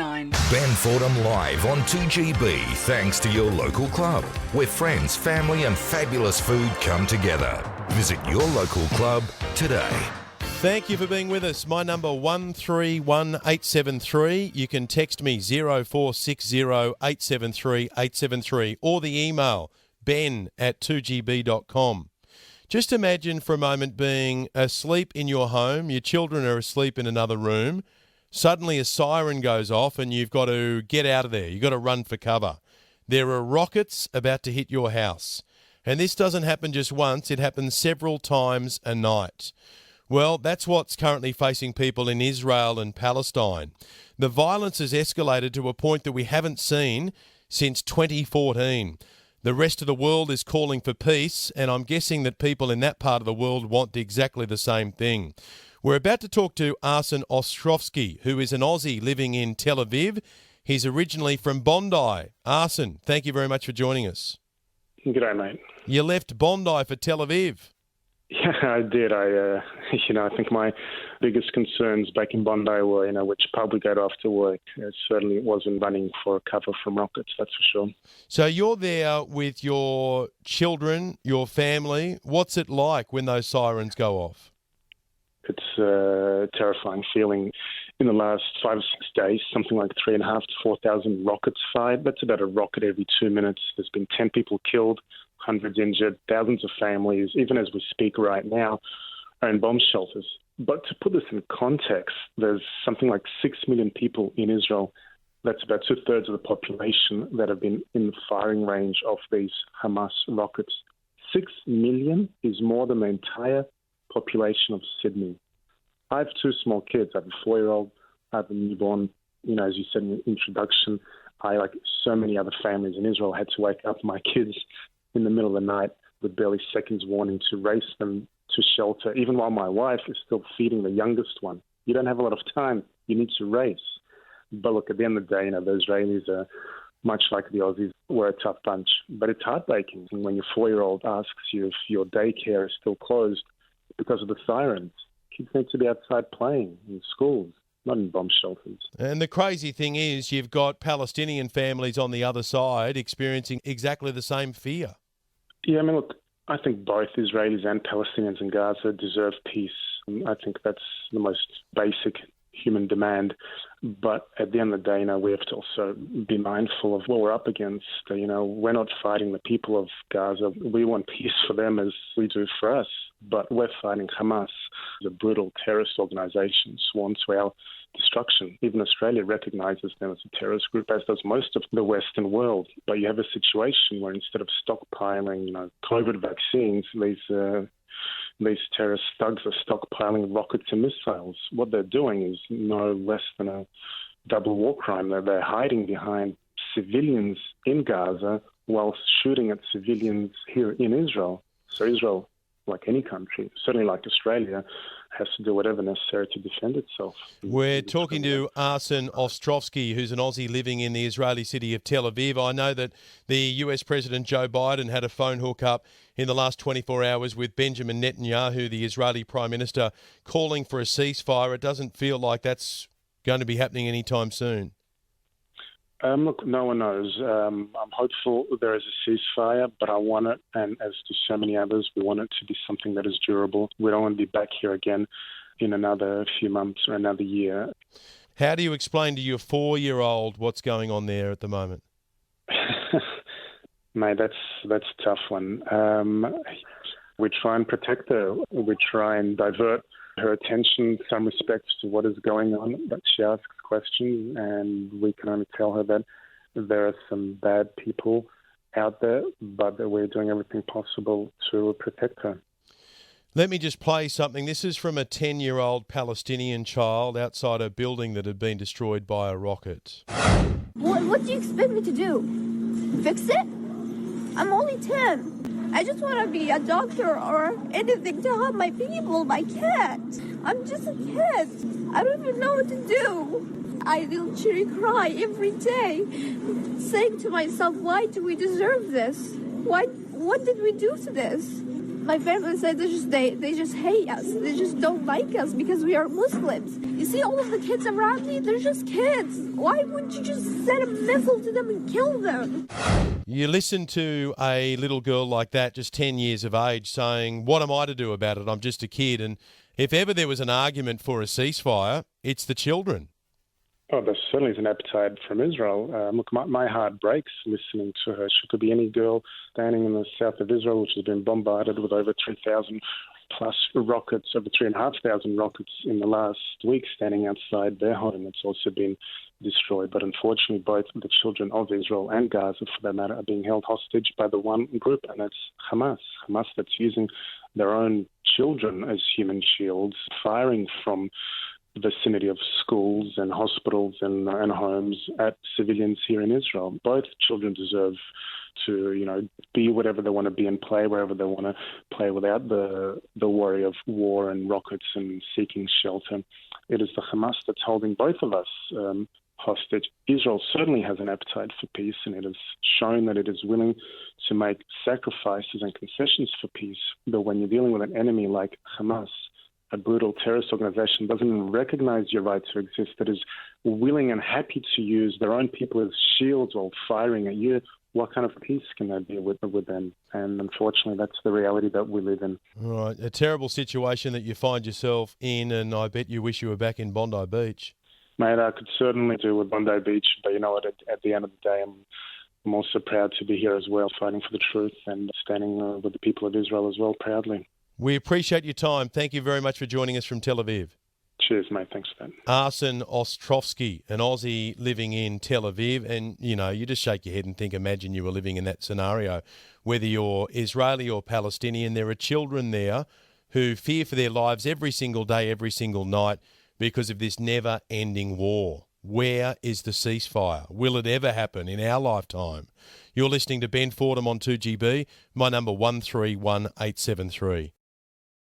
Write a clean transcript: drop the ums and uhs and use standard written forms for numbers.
9. Ben Fordham live on 2GB thanks to your local club, where friends, family and fabulous food come together. Visit your local club today. Thank you for being with us. My number 131873. You can text me 0460 873 873 or the email ben@2gb.com. Just imagine for a moment being asleep in your home, your children are asleep in another room, suddenly a siren goes off and you've got to get out of there. You've got to run for cover. There are rockets about to hit your house. And this doesn't happen just once, it happens several times a night. Well, that's what's currently facing people in Israel and Palestine. The violence has escalated to a point that we haven't seen since 2014. The rest of the world is calling for peace, and I'm guessing that people in that part of the world want exactly the same thing. We're about to talk to Arsen Ostrovsky, who is an Aussie living in Tel Aviv. He's originally from Bondi. Arsen, thank you very much for joining us. G'day, mate. You left Bondi for Tel Aviv. Yeah, I did. I think my biggest concerns back in Bondi were, which pub we go to after work. It certainly wasn't running for cover from rockets, that's for sure. So you're there with your children, your family. What's it like when those sirens go off? It's a terrifying feeling. In the last 5 or 6 days, something like 3,500 to 4,000 rockets fired. That's about a rocket every 2 minutes. There's been 10 people killed, hundreds injured, thousands of families, even as we speak right now, are in bomb shelters. But to put this in context, there's something like 6 million people in Israel. That's about 2/3 of the population that have been in the firing range of these Hamas rockets. 6 million is more than the entire population of Sydney. I have 2 small kids. I have a 4-year-old, I have a newborn. As you said in the introduction, I, like so many other families in Israel, had to wake up my kids in the middle of the night with barely seconds warning to race them to shelter, even while my wife is still feeding the youngest one. You don't have a lot of time. You need to race. But look, at the end of the day, the Israelis are much like the Aussies. We're a tough bunch. But it's heartbreaking when your 4-year-old asks you if your daycare is still closed because of the sirens. Kids need to be outside playing in schools, not in bomb shelters. And the crazy thing is you've got Palestinian families on the other side experiencing exactly the same fear. Yeah, look, I think both Israelis and Palestinians in Gaza deserve peace. I think that's the most basic human demand. But at the end of the day, we have to also be mindful of what we're up against. We're not fighting the people of Gaza. We want peace for them as we do for us. But we're fighting Hamas, a brutal terrorist organization sworn to our destruction. Even Australia recognizes them as a terrorist group, as does most of the Western world. But you have a situation where instead of stockpiling, COVID vaccines, these terrorist thugs are stockpiling rockets and missiles. What they're doing is no less than a double war crime. They're hiding behind civilians in Gaza whilst shooting at civilians here in Israel. So Israel, like any country, certainly like Australia, has to do whatever necessary to defend itself. We're talking to Arsen Ostrovsky, who's an Aussie living in the Israeli city of Tel Aviv. I know that the US President Joe Biden had a phone hookup in the last 24 hours with Benjamin Netanyahu, the Israeli Prime Minister, calling for a ceasefire. It doesn't feel like that's going to be happening anytime soon. Look, no one knows. I'm hopeful there is a ceasefire, but I want it, and as do so many others, we want it to be something that is durable. We don't want to be back here again in another few months or another year. How do you explain to your 4-year-old what's going on there at the moment? Mate, that's a tough one. We try and protect her. We try and divert her attention, some respect to what is going on, but she asks questions, and we can only tell her that there are some bad people out there, but that we're doing everything possible to protect her. Let me just play something. This is from a 10-year-old Palestinian child outside a building that had been destroyed by a rocket. What do you expect me to do? Fix it? I'm only 10. I just want to be a doctor or anything to help my people, my cat. I'm just a kid. I don't even know what to do. I literally cry every day, saying to myself, why do we deserve this? What did we do to this? My family said they just hate us. They just don't like us because we are Muslims. You see all of the kids around me, they're just kids. Why wouldn't you just send a missile to them and kill them? You listen to a little girl like that, just 10 years of age, saying, what am I to do about it? I'm just a kid. And if ever there was an argument for a ceasefire, it's the children. Oh, there certainly is an appetite from Israel. Look, my heart breaks listening to her. She could be any girl standing in the south of Israel, which has been bombarded with over 3,000 plus rockets, over 3,500 rockets in the last week, standing outside their home. It's also been destroyed. But unfortunately, both the children of Israel and Gaza, for that matter, are being held hostage by the one group, and that's Hamas. Hamas that's using their own children as human shields, firing from the vicinity of schools and hospitals and homes at civilians here in Israel. Both children deserve to, be whatever they want to be and play wherever they want to play without the worry of war and rockets and seeking shelter. It is the Hamas that's holding both of us hostage. Israel certainly has an appetite for peace, and it has shown that it is willing to make sacrifices and concessions for peace. But when you're dealing with an enemy like Hamas, a brutal terrorist organization, doesn't even recognize your right to exist, that is willing and happy to use their own people as shields while firing at you, what kind of peace can there be with them? And unfortunately, that's the reality that we live in. All right, a terrible situation that you find yourself in, and I bet you wish you were back in Bondi Beach. Mate, I could certainly do with Bondi Beach, but you know what, at the end of the day, I'm also proud to be here as well, fighting for the truth and standing with the people of Israel as well, proudly. We appreciate your time. Thank you very much for joining us from Tel Aviv. Cheers, mate. Thanks for that. Arsen Ostrovsky, an Aussie living in Tel Aviv. And, you just shake your head and think, imagine you were living in that scenario. Whether you're Israeli or Palestinian, there are children there who fear for their lives every single day, every single night because of this never-ending war. Where is the ceasefire? Will it ever happen in our lifetime? You're listening to Ben Fordham on 2GB. My number 131873.